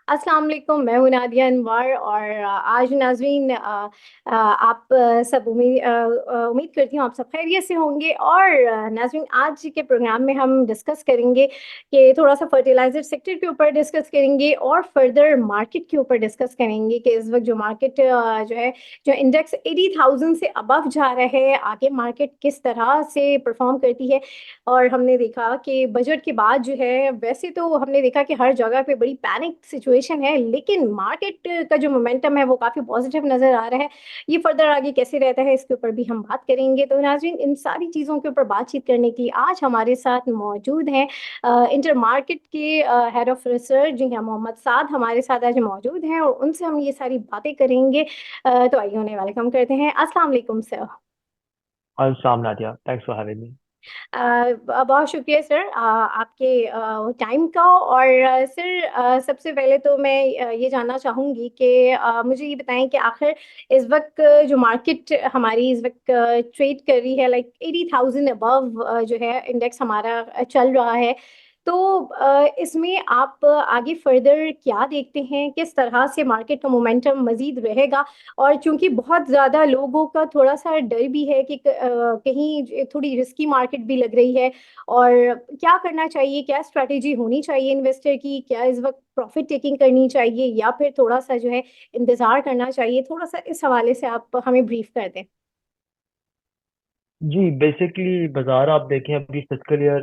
अस्सलाम वालेकुम। मैं हूं नादिया अनवर और आज नाज़रीन आप सब उम्मीद करती हूँ आप सब खैरियत से होंगे। और नाज़रीन, आज के प्रोग्राम में हम डिस्कस करेंगे कि थोड़ा सा फर्टिलाइज़र सेक्टर के ऊपर डिस्कस करेंगे और फर्दर मार्केट के ऊपर डिस्कस करेंगे कि इस वक्त जो मार्केट जो है, जो इंडेक्स 80,000 से अबव जा रहा है, आगे मार्केट किस तरह से परफॉर्म करती है। और हमने देखा कि बजट के बाद जो है, वैसे तो हमने देखा कि हर जगह पे बड़ी पैनिक सिचुएशन है, लेकिन मार्केट का जो मोमेंटम है वो काफ़ी पॉजिटिव नज़र आ रहा है। ये फर्दर आगे कैसे रहता है, इसके ऊपर भी हम बात करेंगे। तो नाज़रीन, इन सारी चीज़ों के ऊपर बातचीत करने के लिए आज हमारे साथ मौजूद हैं इंटर मार्केट के हेड ऑफ रिसर्च, जी हाँ, मोहम्मद साद हमारे साथ आज मौजूद हैं और उनसे हम ये सारी बातें करेंगे। तो आइए उन्हें वेलकम करते हैं। अस्सलाम वालेकुम sir. Assalamu Nadia. Thanks for having me. बहुत शुक्रिया सर आपके टाइम का। और सर, सबसे पहले तो मैं ये जानना चाहूँगी कि मुझे ये बताएं कि आखिर इस वक्त जो मार्केट हमारी इस वक्त ट्रेड कर रही है, लाइक 80,000 अबव जो है इंडेक्स हमारा चल रहा है। तो इसमें आप आगे फर्दर क्या देखते हैं, किस तरह से मार्केट का मोमेंटम मजीद रहेगा। और चूंकि बहुत ज़्यादा लोगों का थोड़ा सा डर भी है कि कहीं थोड़ी रिस्की मार्केट भी लग रही है, और क्या करना चाहिए, क्या स्ट्रैटेजी होनी चाहिए इन्वेस्टर की, क्या इस वक्त प्रॉफिट टेकिंग करनी चाहिए या फिर थोड़ा सा जो है इंतज़ार करना चाहिए। थोड़ा सा इस हवाले से आप हमें ब्रीफ कर दें। जी, बेसिकली बाजार आप देखें अभी फिजिकल ईयर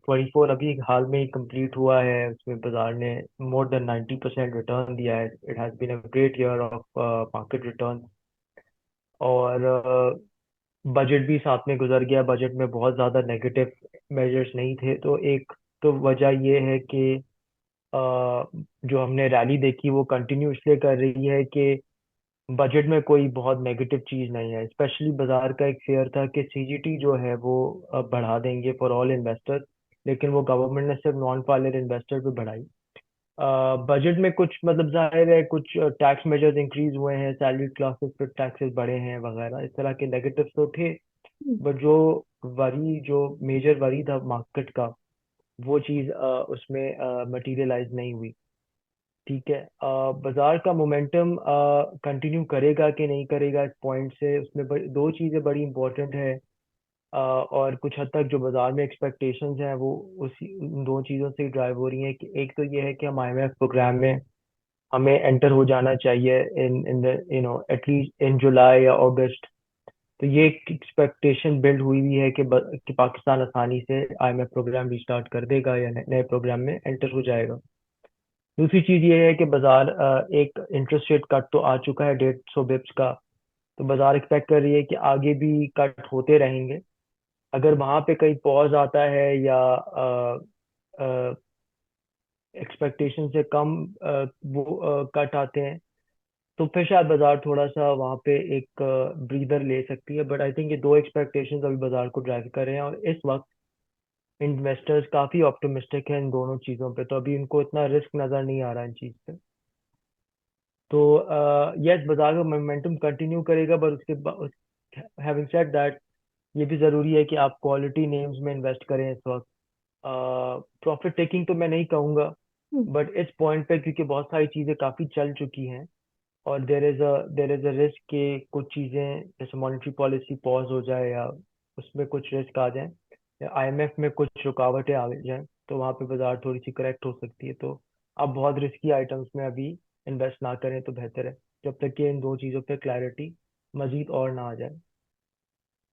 24 अभी हाल में ही कंप्लीट हुआ है। उसमें बाजार ने मोर देन 90% रिटर्न दिया है। It has been a great year of market return. और बजट भी साथ में गुजर गया। बजट में बहुत ज़्यादा नेगेटिव मेजर्स नहीं थे। तो एक तो वजह ये है कि अ, जो हमने रैली देखी वो कंटिन्यू इसलिए कर रही है कि बजट में कोई बहुत नेगेटिव चीज़ नहीं है। स्पेशली बाजार का एक फेयर था कि सीजीटी जो है वो बढ़ा देंगे फॉर ऑल इन्वेस्टर, लेकिन वो गवर्नमेंट ने सिर्फ नॉन फाइलर इन्वेस्टर पे बढ़ाई। बजट में कुछ मतलब जाहिर है कुछ टैक्स मेजर्स इंक्रीज हुए हैं, सैलरी क्लासेस पे टैक्सेस बढ़े हैं वगैरह, इस तरह के नेगेटिव तो थे। बट जो जो मेजर वरी था मार्केट का, वो चीज़ उसमें मटेरियलाइज नहीं हुई। ठीक है। बाजार का मोमेंटम कंटिन्यू करेगा कि नहीं करेगा, इस पॉइंट से उसमें दो चीज़ें बड़ी इंपॉर्टेंट है। और कुछ हद तक जो बाजार में एक्सपेक्टेशंस हैं वो उसी उन दो चीज़ों से ड्राइव हो रही हैं कि एक तो ये है कि हम आईएमएफ प्रोग्राम में हमें एंटर हो जाना चाहिए इन इन द एटलीस्ट इन जुलाई या अगस्त। तो ये एक एक्सपेक्टेशन बिल्ड हुई हुई है कि पाकिस्तान आसानी से आईएमएफ प्रोग्राम रिस्टार्ट कर देगा या नए प्रोग्राम में एंटर हो जाएगा। दूसरी चीज ये है कि बाजार एक इंटरेस्ट रेट कट तो आ चुका है 150 बिप्स का। तो बाजार एक्सपेक्ट कर रही है कि आगे भी कट होते रहेंगे। अगर वहां पे कहीं पॉज आता है या एक्सपेक्टेशन से कम वो कट आते हैं, तो फिर शायद बाजार थोड़ा सा वहां पे एक ब्रीदर ले सकती है। बट आई थिंक ये दो एक्सपेक्टेशंस अभी बाजार को ड्राइव कर रहे हैं, और इस वक्त इन्वेस्टर्स काफी ऑप्टिमिस्टिक हैं इन दोनों चीजों पे। तो अभी इनको इतना रिस्क नजर नहीं आ रहा इन चीज पे। तो यस, बाजार का मोमेंटम कंटिन्यू करेगा, पर उसके बाद हैविंग सेड दैट ये भी जरूरी है कि आप क्वालिटी नेम्स में इन्वेस्ट करें इस वक्त। प्रॉफिट टेकिंग तो मैं नहीं कहूंगा, हम्म। बट इस पॉइंट पे क्योंकि बहुत सारी चीजें काफी चल चुकी हैं, और देयर इज अ रिस्क कि कुछ चीजें जैसे मॉनेटरी पॉलिसी पॉज हो जाए या उसमें कुछ रिस्क आ जाए या आईएमएफ में कुछ रुकावटें आ जाए, तो वहां पे बाजार थोड़ी सी करेक्ट हो सकती है। तो आप बहुत रिस्की आइटम्स में अभी इन्वेस्ट ना करें तो बेहतर है, जब तक कि इन दो चीजों पे क्लैरिटी मजीद और ना आ जाए।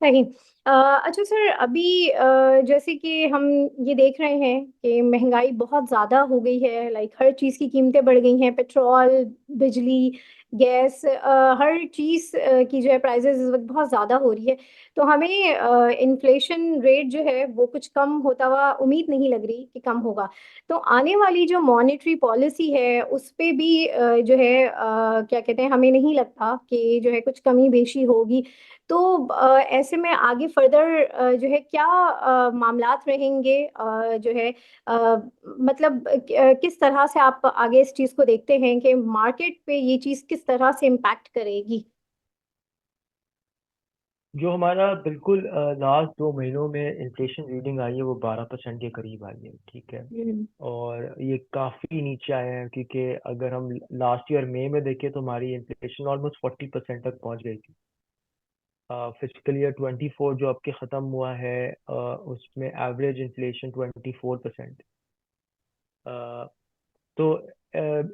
सही। अच्छा सर, अभी जैसे कि हम ये देख रहे हैं कि महंगाई बहुत ज़्यादा हो गई है, लाइक हर चीज़ की कीमतें बढ़ गई हैं, पेट्रोल, बिजली, गैस, हर चीज़ की जो है प्राइसेस इस वक्त बहुत ज़्यादा हो रही है। तो हमें इन्फ्लेशन रेट जो है वो कुछ कम होता हुआ उम्मीद नहीं लग रही कि कम होगा। तो आने वाली जो मॉनेटरी पॉलिसी है उस पे भी जो है क्या कहते हैं, हमें नहीं लगता कि जो है कुछ कमी बेशी होगी। तो ऐसे में आगे फर्दर जो है क्या मामलात रहेंगे, जो है मतलब किस तरह से आप आगे इस चीज़ को देखते हैं कि मार्केट पे ये चीज़ किस तरह से इम्पैक्ट करेगी। जो हमारा बिल्कुल लास्ट 2 महीनों में इन्फ्लेशन रीडिंग आई है वो 12% के करीब आई है, ठीक है। हम्म। और ये काफी नीचे आया है, क्योंकि अगर हम लास्ट ईयर मई में देखें तो हमारी इन्फ्लेशन ऑलमोस्ट 40% तक पहुंच गई थी। फिजिकल ईयर 24 जो आपके खत्म हुआ है, उसमें एवरेज इन्फ्लेशन 24%। तो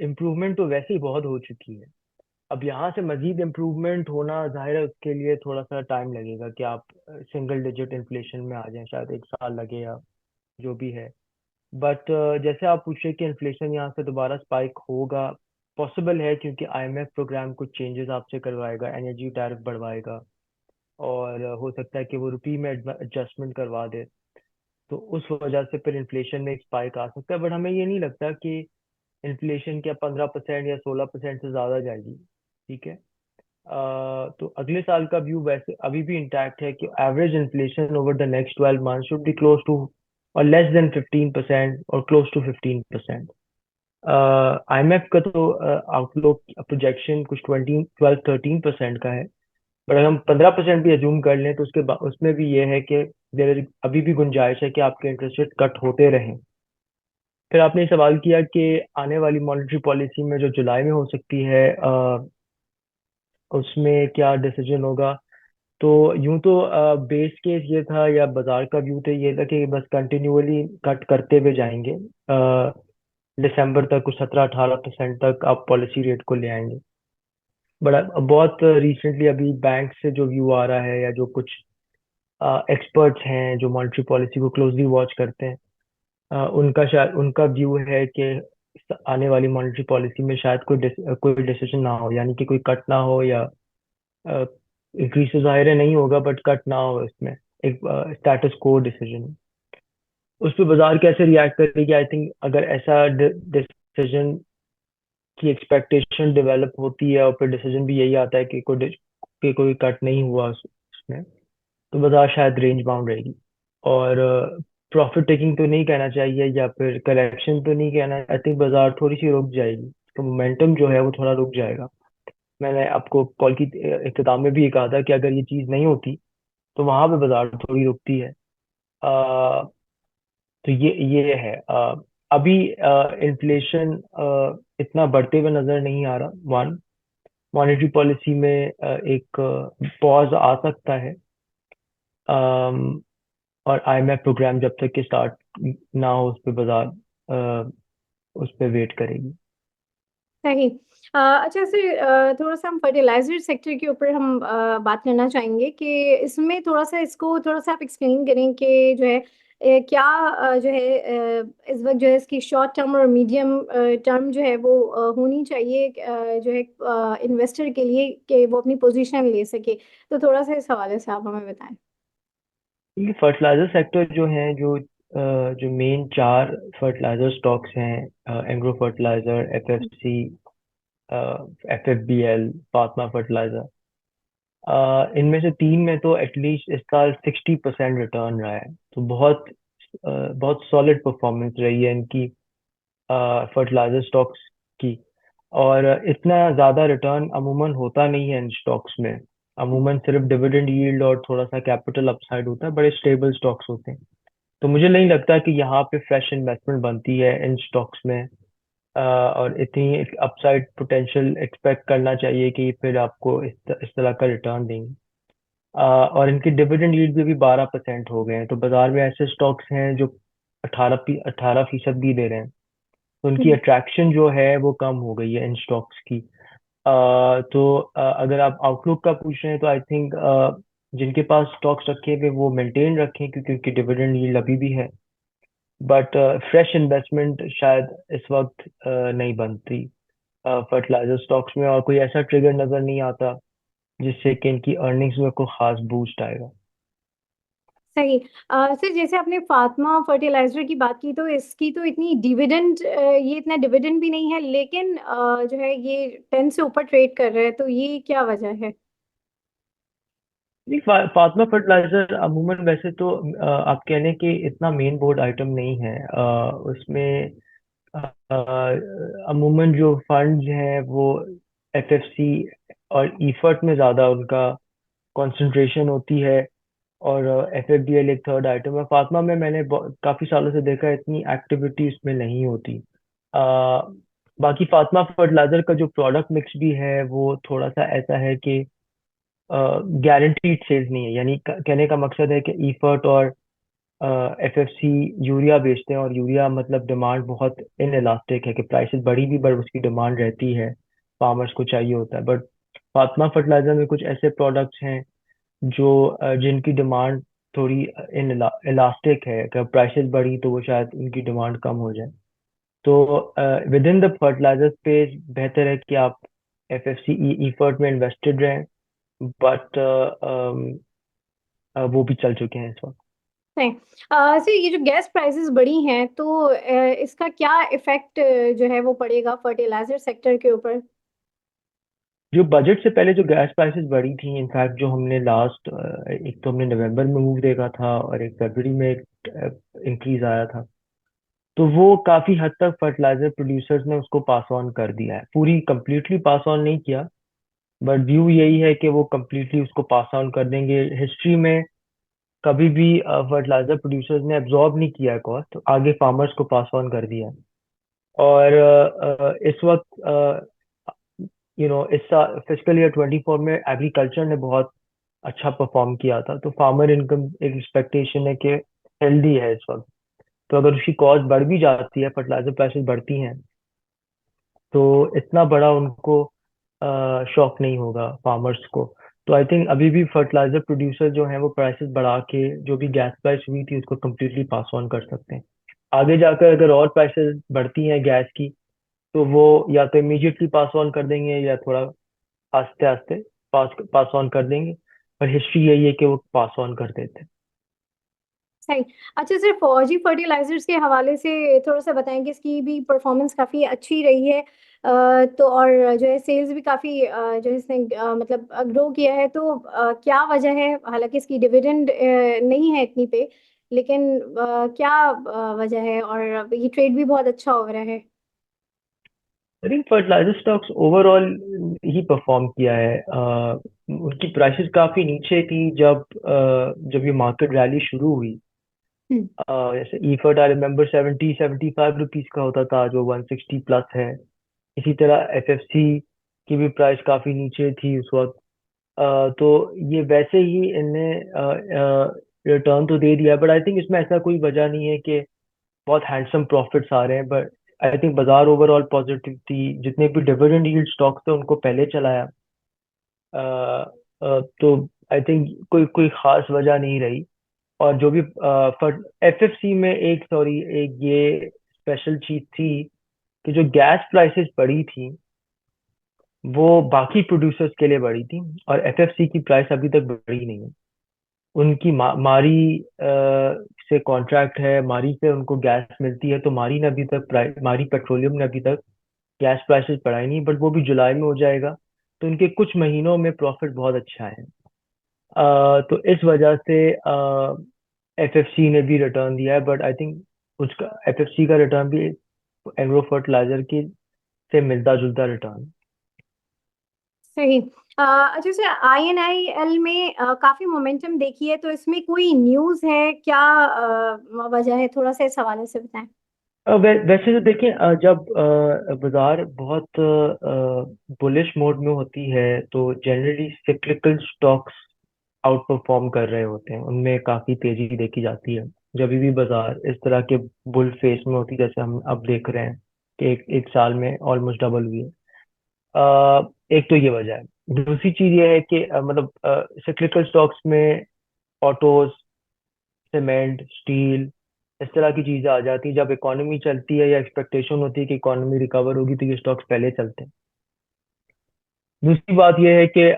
इम्प्रूवमेंट तो वैसे ही बहुत हो चुकी है। अब यहाँ से मजीद इम्प्रूवमेंट होना जाहिर है, उसके लिए थोड़ा सा टाइम लगेगा कि आप सिंगल डिजिट इन्फ्लेशन में आ जाएं, शायद 1 साल लगे या जो भी है। बट जैसे आप पूछ रहे कि इन्फ्लेशन यहाँ से दोबारा स्पाइक होगा, पॉसिबल है, क्योंकि आईएमएफ प्रोग्राम कुछ चेंजेस आपसे करवाएगा, एनर्जी टैरिफ बढ़वाएगा, और हो सकता है कि वो रुपी में एडजस्टमेंट करवा दे। तो उस वजह से फिर इन्फ्लेशन में एक स्पाइक आ सकता है, बट हमें ये नहीं लगता कि इन्फ्लेशन क्या 15% या 16% से ज्यादा जाएगी, ठीक है। तो अगले साल का व्यू वैसे अभी भी इंटैक्ट है कि average inflation over the next 12 month should be close to और लेस देन 15% और क्लोज टू 15%। आईएमएफ का तो आउटलुक प्रोजेक्शन कुछ 12-13% का है। बट अगर हम 15% भी अज्यूम कर लें तो उसमें भी ये है कि देर अभी भी गुंजाइश है कि आपके इंटरेस्ट रेट कट होते रहें। फिर आपने ये सवाल किया कि आने वाली मॉनेटरी पॉलिसी में जो जुलाई में हो सकती है, उसमें क्या डिसीजन होगा। तो यूं तो बेस केस ये था, या बाजार का व्यू तो ये था कि बस कंटिन्यूअली कट करते हुए जाएंगे। दिसंबर तक कुछ 17-18% तक आप पॉलिसी रेट को ले आएंगे। बट बहुत रिसेंटली अभी बैंक से जो व्यू आ रहा है, या जो कुछ एक्सपर्ट्स हैं जो मॉनेटरी पॉलिसी को क्लोजली वॉच करते हैं, उनका शायद उनका व्यू है कि आने वाली मॉनेटरी पॉलिसी में शायद कोई डिसीजन ना हो, यानी कि कोई कट ना हो, या इंक्रीज तो जाहिर है नहीं होगा, बट कट ना हो इसमें, एक स्टेटस को डिसीजन। उस पर बाजार कैसे रिएक्ट करेगी, आई थिंक अगर ऐसा डिसीजन की एक्सपेक्टेशन डेवलप होती है और फिर डिसीजन भी यही आता है कि कोई कट नहीं हुआ उसमें, तो बाजार शायद रेंज बाउंड रहेगी। और प्रॉफिट टेकिंग तो नहीं कहना चाहिए, या फिर कलेक्शन तो नहीं कहना, आई थिंक बाजार थोड़ी सी रुक जाएगी, तो मोमेंटम जो है वो थोड़ा रुक जाएगा। मैंने आपको कॉल की इख्तिताम में भी ये कहा था कि अगर ये चीज़ नहीं होती तो वहां पे बाजार थोड़ी रुकती है। तो ये है। अभी इन्फ्लेशन इतना बढ़ते हुए नजर नहीं आ रहा। वन, मॉनेटरी पॉलिसी में एक पॉज आ सकता है, अम, और आईएमएफ प्रोग्राम जब तक कि स्टार्ट ना हो उस पे बाजार उस पे वेट करेगी। सही। अच्छा सर, थोड़ा सा हम फर्टिलाइजर सेक्टर के ऊपर हम बात करना चाहेंगे कि इसमें थोड़ा सा इसको थोड़ा सा आप एक्सप्लेन करें कि जो है क्या जो है इस वक्त जो है इसकी शॉर्ट टर्म और मीडियम टर्म जो है वो होनी चाहिए जो है इन्वेस्टर के लिए कि वो अपनी पोजीशन ले सके। तो थोड़ा सा इस हवाले से आप हमें बताएं। ये फर्टिलाइजर सेक्टर जो है, जो मेन 4 फर्टिलाइजर स्टॉक्स हैं, agro fertiliser, FFC, FFBL, Fatima fertiliser, इनमें से 3 में तो एटलीस्ट इस साल 60% रिटर्न रहा है। तो बहुत सॉलिड परफॉर्मेंस रही है इनकी, फर्टिलाइजर स्टॉक्स की। और इतना ज्यादा रिटर्न अमूमन होता नहीं है इन स्टॉक्स में। अमूमन सिर्फ डिविडेंड यील्ड और थोड़ा सा कैपिटल अपसाइड होता है, बड़े स्टेबल स्टॉक्स होते हैं। तो मुझे नहीं लगता कि यहाँ पे फ्रेश इन्वेस्टमेंट बनती है इन स्टॉक्स में, और इतनी अपसाइड पोटेंशियल एक्सपेक्ट करना चाहिए कि फिर आपको इस तरह का रिटर्न देंगे। और इनकी डिविडेंड यील्ड भी अभी 12% हो गए हैं। तो बाजार में ऐसे स्टॉक्स हैं जो 18% भी दे रहे हैं। तो उनकी हम्म। अट्रैक्शन जो है वो कम हो गई है इन स्टॉक्स की। तो अगर आप आउटलुक का पूछ रहे हैं तो आई थिंक जिनके पास स्टॉक्स रखे हुए वो मेंटेन रखें, क्योंकि उनकी डिविडेंड यील्ड अभी भी है। बट फ्रेश इन्वेस्टमेंट शायद इस वक्त नहीं बनती फर्टिलाइजर स्टॉक्स में, और कोई ऐसा ट्रिगर नजर नहीं आता जिससे कि इनकी अर्निंग्स में कोई खास बूस्ट आएगा। सही। सर जैसे आपने फातिमा फर्टिलाइजर की बात की तो इसकी तो इतनी डिविडेंड ये इतना डिविडेंड भी नहीं है, लेकिन जो है ये 10 से ऊपर ट्रेड कर रहा है, तो ये क्या वजह है? नहीं, फातिमा फर्टिलाइजर अमूमन वैसे तो आप कहने कि इतना मेन बोर्ड आइटम नहीं है। उसमें अमूमन जो फंड्स हैं वो एफएफसी और ईफर्ट में ज़्यादा उनका कंसंट्रेशन होती है, और FFBL एक थर्ड आइटम है। फातिमा में मैंने काफी सालों से देखा है, इतनी एक्टिविटी इसमें नहीं होती। बाकी फातिमा फर्टिलाइजर का जो प्रोडक्ट मिक्स भी है वो थोड़ा सा ऐसा है कि गारंटीड सेल्स नहीं है। यानी कहने का मकसद है कि ईफर्ट और FFC यूरिया बेचते हैं, और यूरिया मतलब डिमांड बहुत इन इलास्टिक है कि प्राइसेस बढ़ी भी पर उसकी डिमांड रहती है, फार्मर्स को चाहिए होता है। बट फातिमा फर्टिलाइजर में कुछ ऐसे प्रोडक्ट्स हैं जो जिनकी डिमांड थोड़ी इन इलास्टिक है, अगर प्राइसेस बढ़ी तो वो शायद उनकी डिमांड कम हो जाए। तो with in the fertiliser space बेहतर है कि आप FFC ईफर्ट में इन्वेस्टेड रहें, बट वो भी चल चुके हैं इस वक्त। नहीं। सर, ये जो गैस प्राइसेस बढ़ी हैं तो इसका क्या इफेक्ट जो है वो पड़ेगा फर्टिलाइजर सेक्टर के ऊपर? जो बजट से पहले जो गैस प्राइसेस बढ़ी थी, इनफैक्ट जो हमने लास्ट, एक तो हमने नवंबर में मूव देखा था और एक फरवरी में एक इंक्रीज आया था, तो वो काफी हद तक फर्टिलाइजर प्रोड्यूसर्स ने उसको पास ऑन कर दिया है। पूरी कंप्लीटली पास ऑन नहीं किया, बट व्यू यही है कि वो कंप्लीटली उसको पास ऑन कर देंगे। हिस्ट्री में कभी भी फर्टिलाइजर प्रोड्यूसर्स ने एब्जॉर्ब नहीं किया है कॉस्ट, आगे फार्मर्स को पास ऑन कर दिया है। और इस वक्त इस फिजिकल ईयर 24 में एग्रीकल्चर ने बहुत अच्छा परफॉर्म किया था, तो फार्मर इनकम एक एक्सपेक्टेशन है कि हेल्दी है इस वक्त। तो अगर उसकी कॉस्ट बढ़ भी जाती है, फर्टिलाइजर प्राइसेस बढ़ती हैं, तो इतना बड़ा उनको शॉक नहीं होगा फार्मर्स को। तो आई थिंक अभी भी फर्टिलाइजर प्रोड्यूसर जो हैं वो प्राइसेस बढ़ा के जो भी गैस प्राइस हुई थी उसको कम्प्लीटली पास ऑन कर सकते हैं। आगे जाकर अगर और प्राइसेस बढ़ती हैं गैस की, तो वो या तो इमीडिएटली पास ऑन कर देंगे या थोड़ा आस्ते आस्ते पास पास ऑन कर देंगे। पर हिस्ट्री यही है कि वो पास ऑन कर देते हैं। सही। अच्छा सर, फौजी फर्टिलाइजर्स के हवाले से थोड़ा सा बताएं कि इसकी भी परफॉर्मेंस काफ़ी अच्छी रही है। तो और जो है सेल्स भी काफ़ी जो है इसने मतलब ग्रो किया है, तो क्या वजह है? हालांकि इसकी डिविडेंड नहीं है इतनी पे, लेकिन क्या वजह है? और ये ट्रेड भी बहुत अच्छा हो रहा है। I think fertiliser stocks overall ही परफॉर्म किया है। उनकी प्राइसेस काफी नीचे थी जब ये मार्केट रैली शुरू हुई। हम्म। जैसे ईफर्ट आई रिमेम्बर 70-75 रुपीज का होता था, जो 160 प्लस है। इसी तरह FFC की भी प्राइस काफी नीचे थी उस वक्त। तो ये वैसे ही इनने रिटर्न तो दे दिया, बट आई थिंक इसमें ऐसा कोई वजह नहीं है कि बहुत हैंडसम प्रॉफिट्स आ रहे हैं। बट आई थिंक बाजार ओवरऑल पॉजिटिव थी, जितने भी डिविडेंड यील्ड स्टॉक्स थे उनको पहले चलाया। तो आई थिंक कोई कोई खास वजह नहीं रही। और जो भी FFC में एक सॉरी एक ये स्पेशल चीज थी कि जो गैस प्राइसेस बढ़ी थी वो बाकी प्रोड्यूसर्स के लिए बढ़ी थी, और FFC की प्राइस अभी तक बढ़ी नहीं है। उनकी मारी से कॉन्ट्रैक्ट है, मारी से उनको गैस मिलती है, तो मारी ने अभी तक मारी पेट्रोलियम ने अभी तक गैस प्राइसेस बढ़ाई नहीं, बट वो भी जुलाई में हो जाएगा। तो उनके कुछ महीनों में प्रॉफिट बहुत अच्छा है। तो इस वजह से FFC ने भी रिटर्न दिया है, बट आई थिंक उसका FFC का रिटर्न भी एग्रो फर्टिलाइजर की से मिलता जुलता रिटर्न। सही। अच्छा सर, INIL में काफी मोमेंटम देखी है, तो इसमें कोई न्यूज़ है क्या? वजह है, थोड़ा सा इस हवाले से बताएं। वैसे तो देखें, जब बाजार बहुत बुलिश मोड में होती है तो generally cyclical stocks out perform कर रहे होते हैं, उनमें काफी तेजी देखी जाती है। जब भी बाजार इस तरह के बुल फेस में होती है, जैसे हम अब देख रहे हैं कि एक साल में ऑलमोस्ट डबल हुई है। एक तो ये वजह है। दूसरी चीज ये है कि मतलब सिक्लिकल स्टॉक्स में ऑटोज, सीमेंट, स्टील, इस तरह की चीजें आ जाती हैं। जब इकोनॉमी चलती है या एक्सपेक्टेशन होती है कि इकोनॉमी रिकवर होगी, तो ये स्टॉक्स पहले चलते हैं। दूसरी बात यह है कि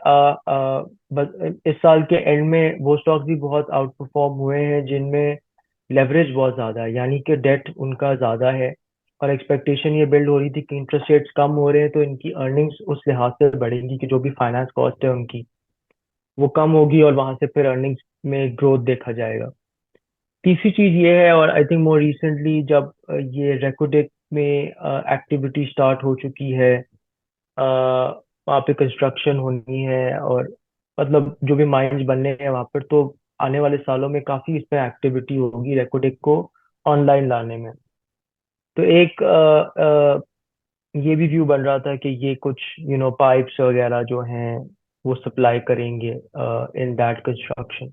इस साल के एंड में वो स्टॉक्स भी बहुत आउट परफॉर्म हुए हैं जिनमें लेवरेज बहुत ज्यादा है, यानी कि डेट उनका ज्यादा है। और एक्सपेक्टेशन ये बिल्ड हो रही थी कि इंटरेस्ट रेट्स कम हो रहे हैं तो इनकी अर्निंग्स उस लिहाज से बढ़ेंगी कि जो भी फाइनेंस कॉस्ट है उनकी वो कम होगी, और वहां से फिर अर्निंग्स में ग्रोथ देखा जाएगा। तीसरी चीज ये है, और आई थिंक मोर रिसेंटली जब ये रेकोडेक में एक्टिविटी स्टार्ट हो चुकी है, वहाँ पे कंस्ट्रक्शन होनी है, और मतलब जो भी माइंस बनने हैं वहां पर, तो आने वाले सालों में काफी इसमें एक्टिविटी होगी रेकोडेक को ऑनलाइन लाने में। तो एक ये भी व्यू बन रहा था कि ये कुछ पाइप्स वगैरह जो हैं वो सप्लाई करेंगे इन दैट कंस्ट्रक्शन।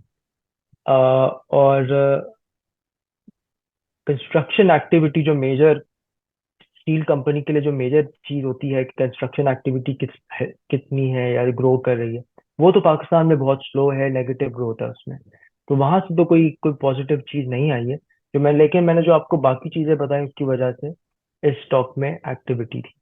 और कंस्ट्रक्शन एक्टिविटी जो मेजर स्टील कंपनी के लिए जो मेजर चीज होती है कि कंस्ट्रक्शन एक्टिविटी कितनी है या ग्रो कर रही है, वो तो पाकिस्तान में बहुत स्लो है, नेगेटिव ग्रोथ है उसमें। तो वहां से तो कोई कोई पॉजिटिव चीज नहीं आई है। लेकिन मैंने जो आपको बाकी चीजें बताई उसकी वजह से इस स्टॉक में एक्टिविटी थी।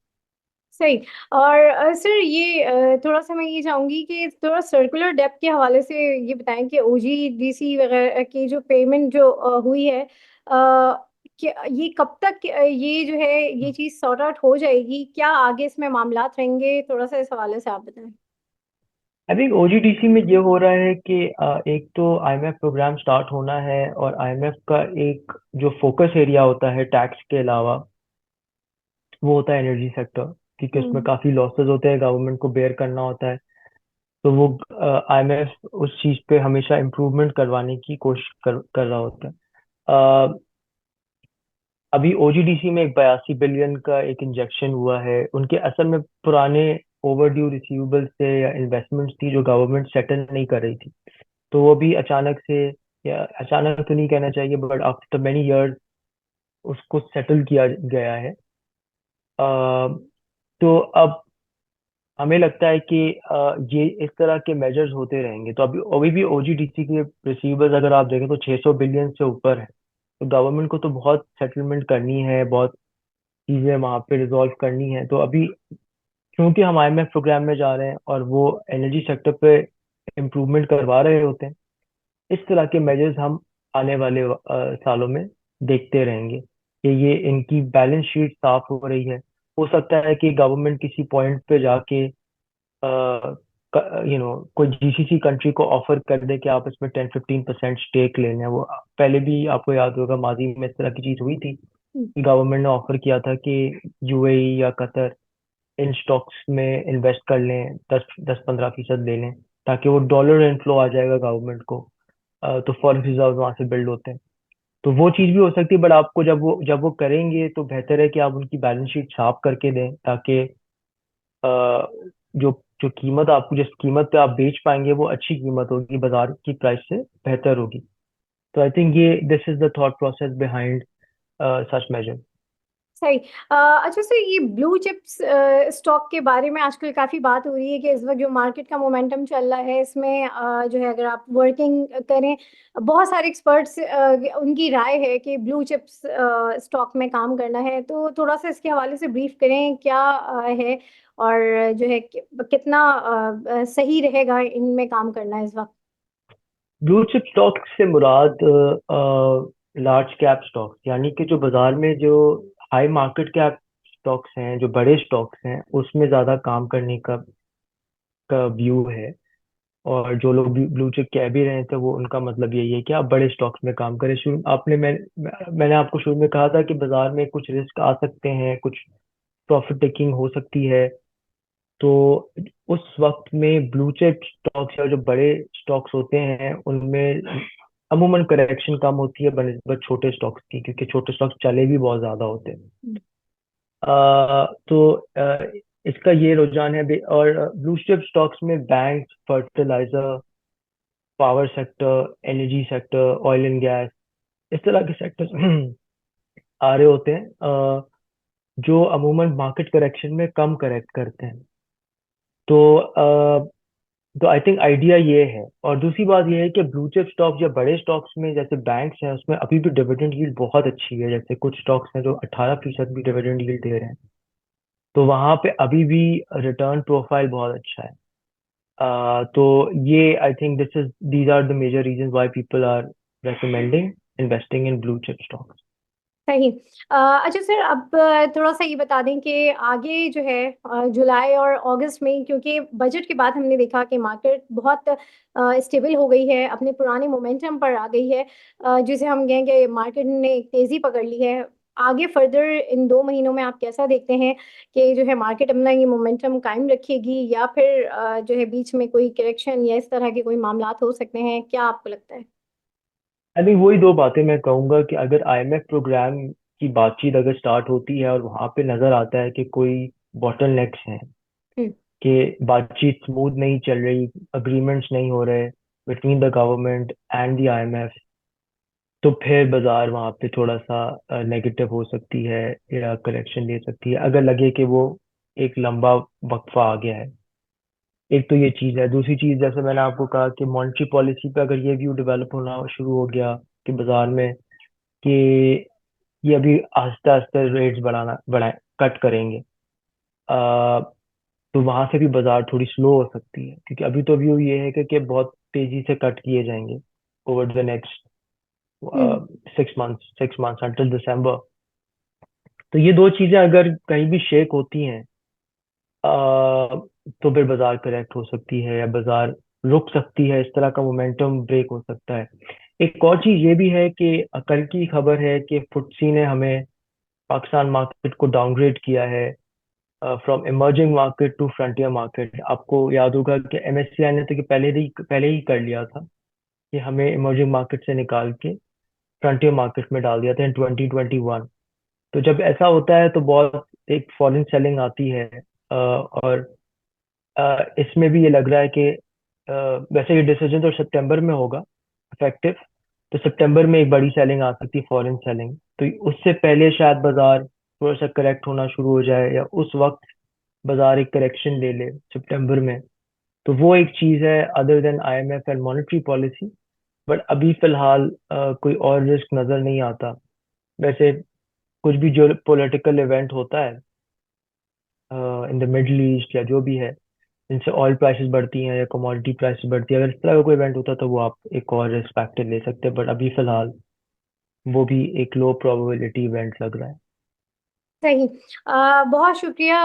सही। और सर ये थोड़ा सा मैं ये चाहूंगी कि थोड़ा सर्कुलर डेप्थ के हवाले से ये बताएं कि ओजीडीसी वगैरह की जो पेमेंट जो हुई है, कि ये कब तक ये जो है ये चीज़ सॉर्ट आउट हो जाएगी, क्या आगे इसमें मामलात रहेंगे, थोड़ा सा इस हवाले से आप बताएं। आई थिंक ओजीडीसी में ये हो रहा है कि एक तो आईएमएफ प्रोग्राम स्टार्ट होना है, और आईएमएफ का एक जो फोकस एरिया होता है टैक्स के अलावा, वो होता है एनर्जी सेक्टर, क्योंकि उसमें हम्म। काफी लॉसेस होते हैं, गवर्नमेंट को बेयर करना होता है। तो वो आईएमएफ उस चीज पे हमेशा इम्प्रूवमेंट करवाने की कोशिश कर रहा होता है। अ, अभी ओजीडीसी में एक 82 बिलियन का एक इंजेक्शन हुआ है उनके, असल में पुराने ओवरड्यू रिसीवेबल से या इन्वेस्टमेंट्स थी जो गवर्नमेंट सेटल नहीं कर रही थी। तो वो भी अचानक से, या अचानक तो नहीं कहना चाहिए, बट आफ्टर मेनी इयर्स उसको सेटल किया गया है। तो अब हमें लगता है कि ये इस तरह के मेजर्स होते रहेंगे। तो अभी भी ओजीडीसी के रिसीवेबल्स अगर आप देखें तो 600 बिलियन से ऊपर है। तो गवर्नमेंट को तो बहुत सेटलमेंट करनी है, बहुत चीजें वहां पे रिजॉल्व करनी है। तो अभी क्योंकि हम आईएमएफ प्रोग्राम में जा रहे हैं और वो एनर्जी सेक्टर पे इम्प्रूवमेंट करवा रहे होते हैं, इस तरह के मेजर्स हम आने वाले सालों में देखते रहेंगे कि ये इनकी बैलेंस शीट साफ हो रही है। हो सकता है कि गवर्नमेंट किसी पॉइंट पे जाके कोई जीसीसी कंट्री को ऑफर कर दे कि आप इसमें 10-15% स्टेक लेने हैं। वो पहले भी आपको याद होगा, माजी में इस तरह की चीज हुई थी कि गवर्नमेंट ने ऑफर किया था कि यूएई या कतर इन स्टॉक्स में इन्वेस्ट कर लें, 10-15% ले लें, ताकि वो डॉलर इनफ्लो आ जाएगा गवर्नमेंट को। तो फॉरेन रिजर्व वहां से बिल्ड होते हैं। तो वो चीज भी हो सकती है, बट आपको जब वो करेंगे तो बेहतर है कि आप उनकी बैलेंस शीट साफ करके दें, ताकि अ, जो जो कीमत आपको जिस कीमत पे आप बेच पाएंगे वो अच्छी कीमत होगी, बाजार की प्राइस से बेहतर होगी। तो आई थिंक ये this is the thought process behind such measure. सही। अच्छा सर, ये ब्लू चिप्स स्टॉक के बारे में आजकल काफ़ी बात हो रही है कि इस वक्त जो मार्केट का मोमेंटम चल रहा है इसमें जो है अगर आप वर्किंग करें, बहुत सारे एक्सपर्ट्स उनकी राय है कि ब्लू चिप्स स्टॉक में काम करना है। तो थोड़ा सा इसके हवाले से ब्रीफ करें क्या है, और जो है कितना सही रहेगा इनमें काम करना इस वक्त। ब्लू चिप स्टॉक से मुराद लार्ज कैप स्टॉक्स, यानी कि जो बाजार में जो हाई मार्केट कैप स्टॉक्स हैं, जो बड़े स्टॉक्स हैं, उसमें ज्यादा काम करने का व्यू है। और जो लोग ब्लू चिप कह भी रहे थे, वो उनका मतलब यही है कि आप बड़े स्टॉक्स में काम करें। मैंने आपको शुरू में कहा था कि बाजार में कुछ रिस्क आ सकते हैं, कुछ प्रॉफिट टेकिंग हो सकती है। तो उस वक्त में ब्लू चिप स्टॉक्स या जो बड़े स्टॉक्स होते हैं उनमें अमूमन करेक्शन कम होती है बनस्बत छोटे स्टॉक्स की, क्योंकि छोटे स्टॉक्स चले भी बहुत ज्यादा होते हैं। तो इसका ये रुझान है और ब्लू चिप स्टॉक्स में bank, fertiliser, power sector, energy sector, oil and gas, इस तरह के सेक्टर्स आ रहे होते हैं, जो अमूमन मार्केट करेक्शन में कम करेक्ट करते हैं। तो तो आई थिंक आइडिया ये है। और दूसरी बात ये है कि ब्लू चिप स्टॉक्स या बड़े स्टॉक्स में जैसे बैंक्स हैं, उसमें अभी भी डिविडेंड यील्ड बहुत अच्छी है। जैसे कुछ स्टॉक्स हैं जो 18% भी डिविडेंड यील्ड दे रहे हैं। तो वहां पे अभी भी रिटर्न प्रोफाइल बहुत अच्छा है। तो ये I think these are the major reason why people are recommending investing in blue chip stocks. सही। अच्छा सर, अब थोड़ा सा ये बता दें कि आगे जो है जुलाई और अगस्त में, क्योंकि बजट के बाद हमने देखा कि मार्केट बहुत स्टेबल हो गई है, अपने पुराने मोमेंटम पर आ गई है, जिसे हम कहेंगे मार्केट ने एक तेज़ी पकड़ ली है। आगे फर्दर इन 2 महीनों में आप कैसा देखते हैं कि जो है मार्केट अपना ये मोमेंटम कायम रखेगी, या फिर जो है बीच में कोई करेक्शन या इस तरह के कोई मामलात हो सकते हैं, क्या आपको लगता है? आई मीन वही दो बातें मैं कहूंगा कि अगर आईएमएफ प्रोग्राम की बातचीत अगर स्टार्ट होती है और वहां पे नजर आता है कि कोई बॉटलनेक्स हैं, हम्म। कि बातचीत स्मूथ नहीं चल रही, अग्रीमेंट्स नहीं हो रहे between the government and the IMF, तो फिर बाजार वहां पे थोड़ा सा नेगेटिव हो सकती है या करेक्शन ले सकती है, अगर लगे कि वो एक लंबा वक्फा आ गया है। एक तो ये चीज है। दूसरी चीज, जैसे मैंने आपको कहा कि मॉनेटरी पॉलिसी पे अगर ये व्यू डेवलप होना शुरू हो गया कि बाजार में कि ये अभी आस्ते आस्ते रेट्स बढ़ाए कट करेंगे, तो वहां से भी बाजार थोड़ी स्लो हो सकती है, क्योंकि अभी तो व्यू ये है कि बहुत तेजी से कट किए जाएंगे over the next hmm. 6 months until December. तो ये दो चीजें अगर कहीं भी शेक होती हैं, तो फिर बाजार करेक्ट हो सकती है या बाजार रुक सकती है, इस तरह का मोमेंटम ब्रेक हो सकता है। एक और चीज ये भी है कि कल की खबर है कि फुटसी ने हमें पाकिस्तान मार्केट को डाउनग्रेड किया है from emerging market to frontier market. आपको याद होगा कि एमएससीआई ने तो कि पहले ही कर लिया था कि हमें इमर्जिंग मार्केट से निकाल के फ्रंटियर मार्केट में डाल दिया था इन 2021। तो जब ऐसा होता है तो बहुत एक फॉरेन सेलिंग आती है, और इसमें भी ये लग रहा है कि वैसे ये डिसीजन तो सितंबर में होगा इफेक्टिव, तो सितंबर में एक बड़ी सेलिंग आ सकती है, फॉरेन सेलिंग। तो उससे पहले शायद बाजार थोड़ा सा करेक्ट होना शुरू हो जाए, या उस वक्त बाजार एक करेक्शन ले ले सितंबर में। तो वो एक चीज है other than IMF and monetary policy. But अभी फिलहाल कोई और रिस्क नजर नहीं आता। वैसे कुछ भी जो पॉलिटिकल इवेंट होता है इन द मिडल ईस्ट या जो भी है, जिनसे ऑयल प्राइसेस बढ़ती हैं या कमोडिटी प्राइसेस बढ़ती है, अगर इस तरह का कोई इवेंट होता है तो वो आप एक और रिस्क फैक्टर ले सकते हैं। बट अभी फिलहाल वो भी एक लो प्रोबेबिलिटी इवेंट लग रहा है। सही। बहुत शुक्रिया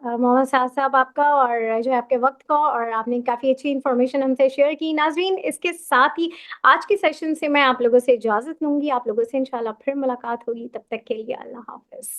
मोहम्मद साद साहब आपका, और जो है आपके वक्त का, और आपने काफ़ी अच्छी इन्फॉर्मेशन हमसे शेयर की। नाजरीन, इसके साथ ही आज के सेशन से मैं आप लोगों से इजाज़त लूंगी। आप लोगों से इंशाल्लाह फिर मुलाकात होगी, तब तक के लिए अल्लाह हाफिज़।